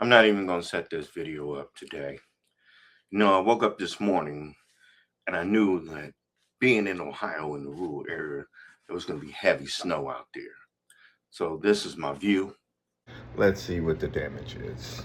I'm not even going to set this video up today. I woke up this morning and I knew that being in Ohio in the rural area, there was going to be heavy snow out there. So this is my view. Let's see what the damage is.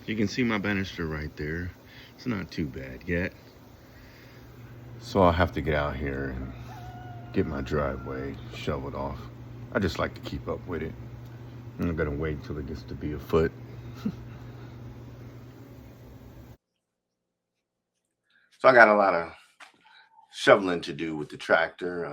You can see my banister right there. It's not too bad yet. So I'll have to get out here and get my driveway shoveled off. I just like to keep up with it. I'm gonna wait until it gets to be a foot. So I got a lot of shoveling to do with the tractor.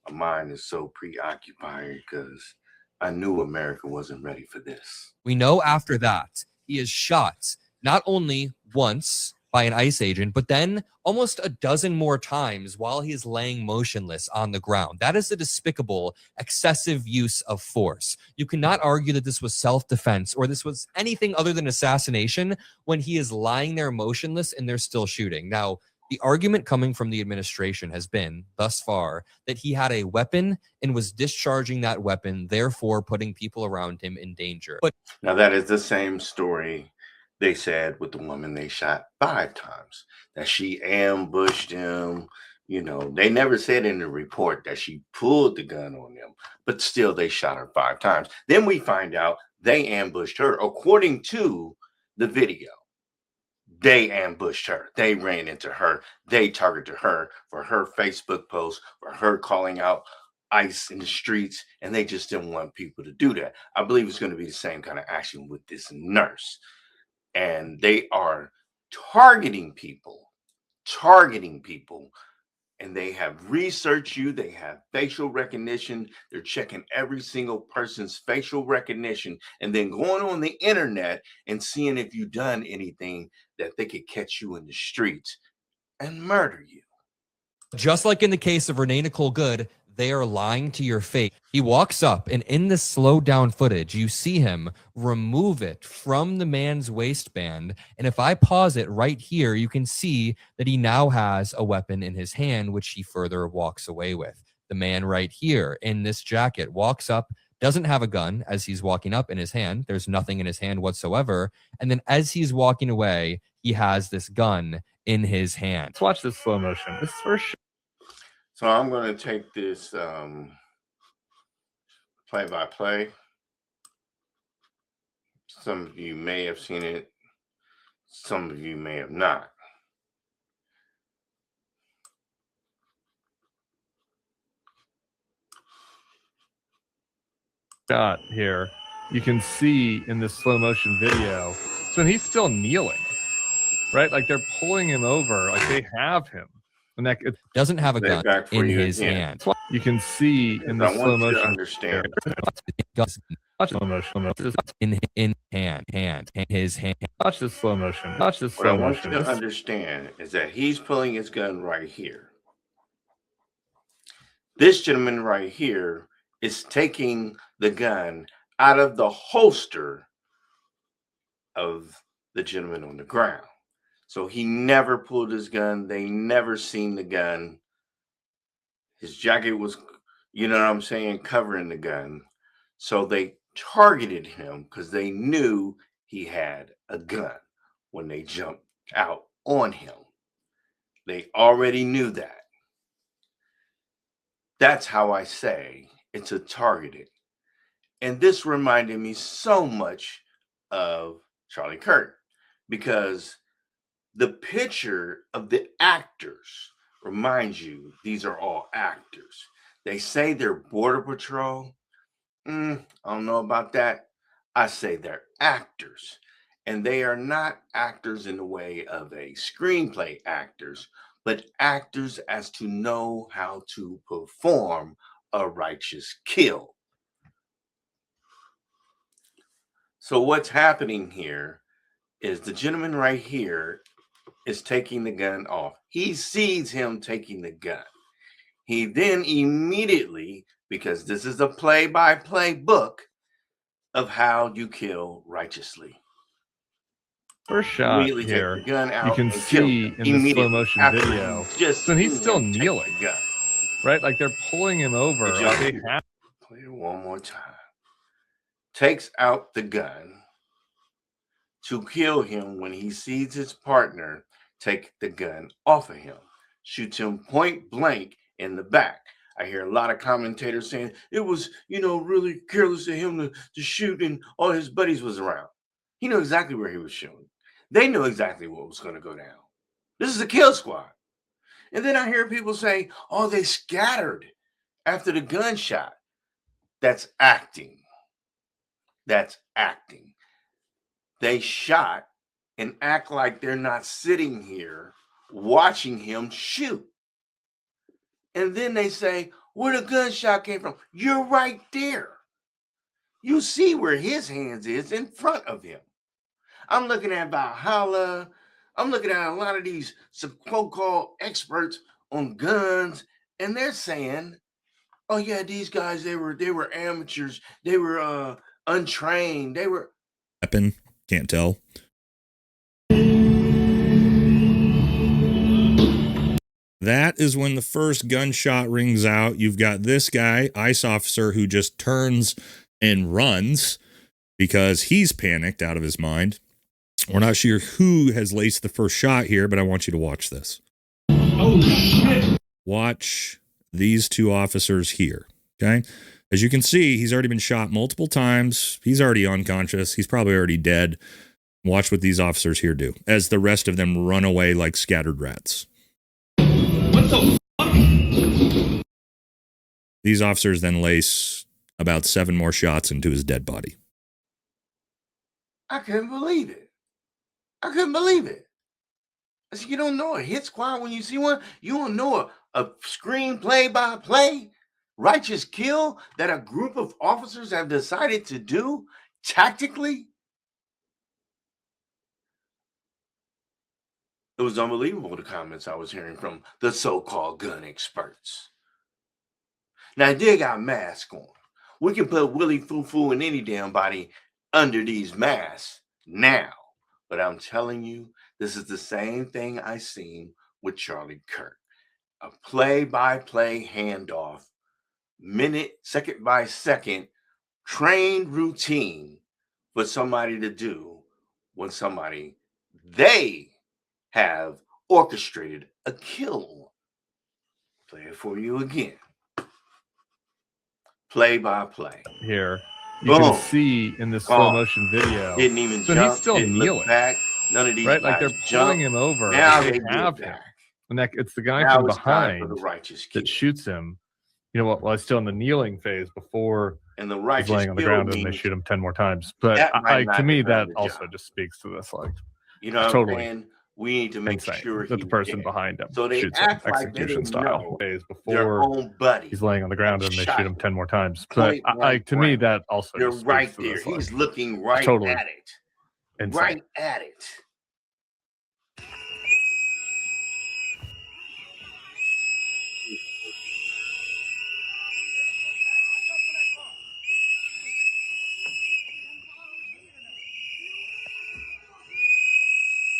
My mind is so preoccupied because I knew America wasn't ready for this. We know after that, he is shot not only once by an ICE agent, but then almost a dozen more times while he is laying motionless on the ground. That is a despicable, excessive use of force. You cannot argue that this was self-defense or this was anything other than assassination when he is lying there motionless and they're still shooting. Now, the argument coming from the administration has been, thus far, that he had a weapon and was discharging that weapon, therefore putting people around him in danger. But now that is the same story they said with the woman they shot 5 times, that she ambushed him. They never said in the report that she pulled the gun on them, but still they shot her 5 times. Then we find out they ambushed her. According to the video, they ambushed her. They ran into her. They targeted her for her Facebook post, for her calling out ICE in the streets, and they just didn't want people to do that. I believe it's going to be the same kind of action with this nurse. And they are targeting people, and they have researched you. They have facial recognition. They're checking every single person's facial recognition and then going on the internet and seeing if you've done anything that they could catch you in the streets and murder you. just like in the case of Renee Nicole Good, they are lying to your face. He walks up, and in this slowed down footage, you see him remove it from the man's waistband. And if I pause it right here, you can see that he now has a weapon in his hand, which he further walks away with. The man right here in this jacket walks up, doesn't have a gun as he's walking up in his hand. There's nothing in his hand whatsoever. And then as he's walking away, he has this gun in his hand. Let's watch this slow motion. This is first. So I'm going to take this play-by-play. Some of you may have seen it. Some of you may have not. Shot here. You can see in this slow motion video. So he's still kneeling, right? Like they're pulling him over. Like they have him. And that it doesn't have a gun in his hand. You can see in the slow motion. Understand. Watch slow motion. In his hand. Watch this slow motion. Watch this slow motion. What I want you to understand is that he's pulling his gun right here. This gentleman right here is taking the gun out of the holster of the gentleman on the ground. So he never pulled his gun. They never seen the gun. His jacket was, covering the gun. So they targeted him because they knew he had a gun when they jumped out on him. They already knew that. That's how I say it's a targeted. And this reminded me so much of Charlie Kirk, because the picture of the actors reminds you these are all actors. They say they're Border Patrol. I don't know about that. I say they're actors. And they are not actors in the way of a screenplay actors, but actors as to know how to perform a righteous kill. So what's happening here is the gentleman right here is taking the gun off. He sees him taking the gun. He then immediately, because this is a play-by-play book of how you kill righteously. First shot Immediately take here, the gun out you can and kill see him in the slow immediately motion after video, you just so he's seen still him take kneeling, the gun. right? Like they're pulling him over. Did y'all Like they see it? have. Play it one more time. Takes out the gun to kill him when he sees his partner take the gun off of him. Shoots him point blank in the back. I hear a lot of commentators saying it was, really careless of him to shoot and all his buddies was around. He knew exactly where he was shooting. They knew exactly what was going to go down. This is a kill squad. And then I hear people say, oh, they scattered after the gunshot. That's acting. That's acting. They shot and act like they're not sitting here watching him shoot. And then they say, where the gunshot came from? You're right there. You see where his hands is in front of him. I'm looking at Valhalla. I'm looking at a lot of these so-called experts on guns, and they're saying, oh yeah, these guys, they were amateurs, they were untrained, they were weapon, can't tell. That is when the first gunshot rings out. You've got this guy, ICE officer, who just turns and runs because he's panicked out of his mind. We're not sure who has laced the first shot here, but I want you to watch this. Oh, shit. Watch these two officers here, okay? As you can see, he's already been shot multiple times. He's already unconscious. He's probably already dead. Watch what these officers here do as the rest of them run away like scattered rats. What the fuck? These officers then lace about 7 more shots into his dead body. I couldn't believe it. I couldn't believe it. I said, you don't know a hit squad when you see one? You don't know a screen play-by-play righteous kill that a group of officers have decided to do tactically? It was unbelievable, the comments I was hearing from the so-called gun experts. Now, they got masks on. We can put Willie Foo-Foo in any damn body under these masks now. But I'm telling you, this is the same thing I seen with Charlie Kirk. A play-by-play handoff, second by second, trained routine for somebody to do when they have orchestrated a kill. Play it for you again. Play by play. Here, you can see in this slow motion video. Didn't even so jump. He's still Didn't kneeling. Look back. None of these right, like guys they're pulling him over. Now like they have get him, back. and it's the guy Now from it's time for behind the righteous kill. that shoots him. You know what? While he's still in the kneeling phase before And the righteous he's laying on the kill ground and they means shoot him 10 more times. But that might not to me, have done that the also job. just speaks to this, like, You know what totally I'm saying? We need to make insane sure that the person dead. behind him So they shoots him act like they execution didn't style know phase their before own buddy. he's laying on the ground and they shot shoot him 10 more times. But point blank to me, range. that also They're just speaks right to there. this, He's like, looking right totally at it. insane. Right at it.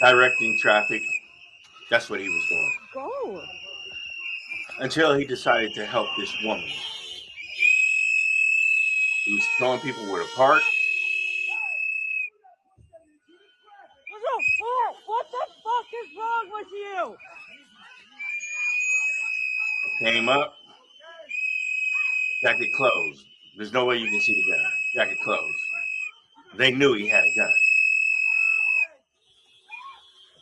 Directing traffic. That's what he was doing. Go. Until he decided to help this woman. He was telling people where to park. What the fuck is wrong with you? Came up. Jacket closed. There's no way you can see the gun. Jacket closed. They knew he had a gun.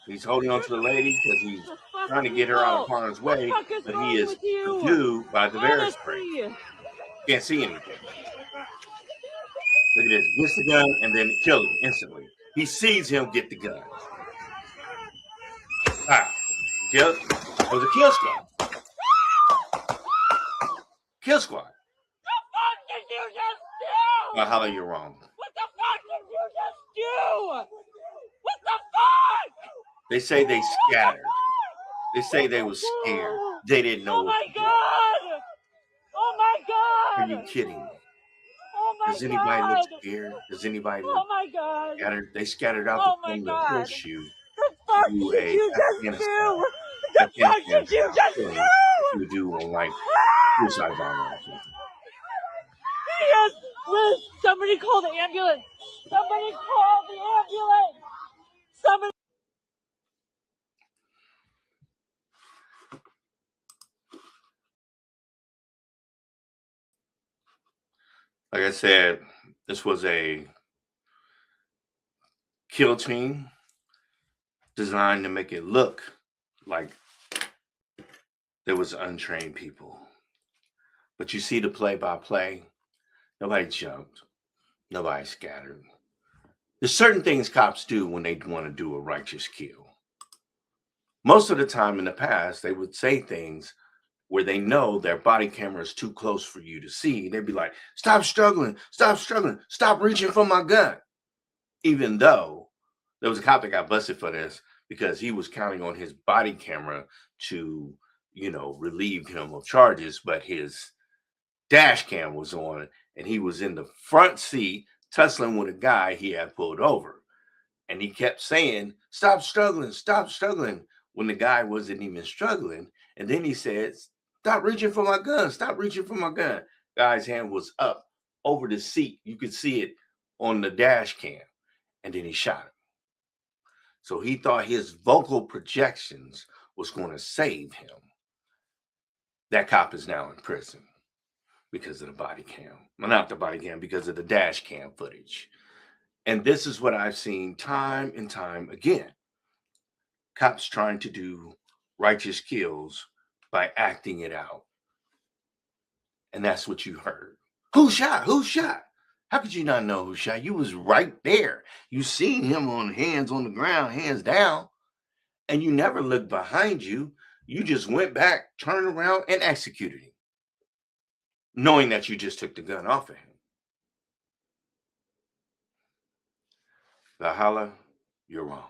He's holding on to the lady because he's trying to get her out of harm's way, but he is subdued by the bear spray. Can't see anything. Look at this. Gets the gun and then kill him instantly. He sees him get the gun. Ah, kill. It was a kill squad. Kill squad. What the fuck did you just do? Valhalla, you're wrong. What the fuck did you just do? What the fuck? They say they scattered. They say they was scared. They didn't know. Oh my god! Oh my god! Are you kidding me? Oh my Does anybody look God. scared? Does anybody Oh look my God. scattered? They scattered out Oh to my come to God. push you The fuck to did a you just Afghanistan, do? The fuck did you just killing do? you do on like suicide bomber or something. Yes, Liz, somebody call the ambulance. Somebody call the ambulance. Somebody. Like I said, this was a kill team designed to make it look like there was untrained people. But you see the play-by-play, nobody jumped, nobody scattered. There's certain things cops do when they want to do a righteous kill. Most of the time in the past, they would say things where they know their body camera is too close for you to see. They'd be like, stop struggling, stop reaching for my gun. Even though there was a cop that got busted for this because he was counting on his body camera to, relieve him of charges, but his dash cam was on and he was in the front seat tussling with a guy he had pulled over. And he kept saying, stop struggling, when the guy wasn't even struggling. And then he said, stop reaching for my gun, stop reaching for my gun. Guy's hand was up over the seat. You could see it on the dash cam. And then he shot him. So he thought his vocal projections was going to save him. That cop is now in prison because of the body cam. Well, not the body cam, because of the dash cam footage. And this is what I've seen time and time again. Cops trying to do righteous kills by acting it out. And that's what you heard. Who shot? Who shot? How could you not know who shot? You was right there. You seen him on hands on the ground, hands down, and you never looked behind you. You just went back, turned around, and executed him, knowing that you just took the gun off of him. Valhalla, you're wrong.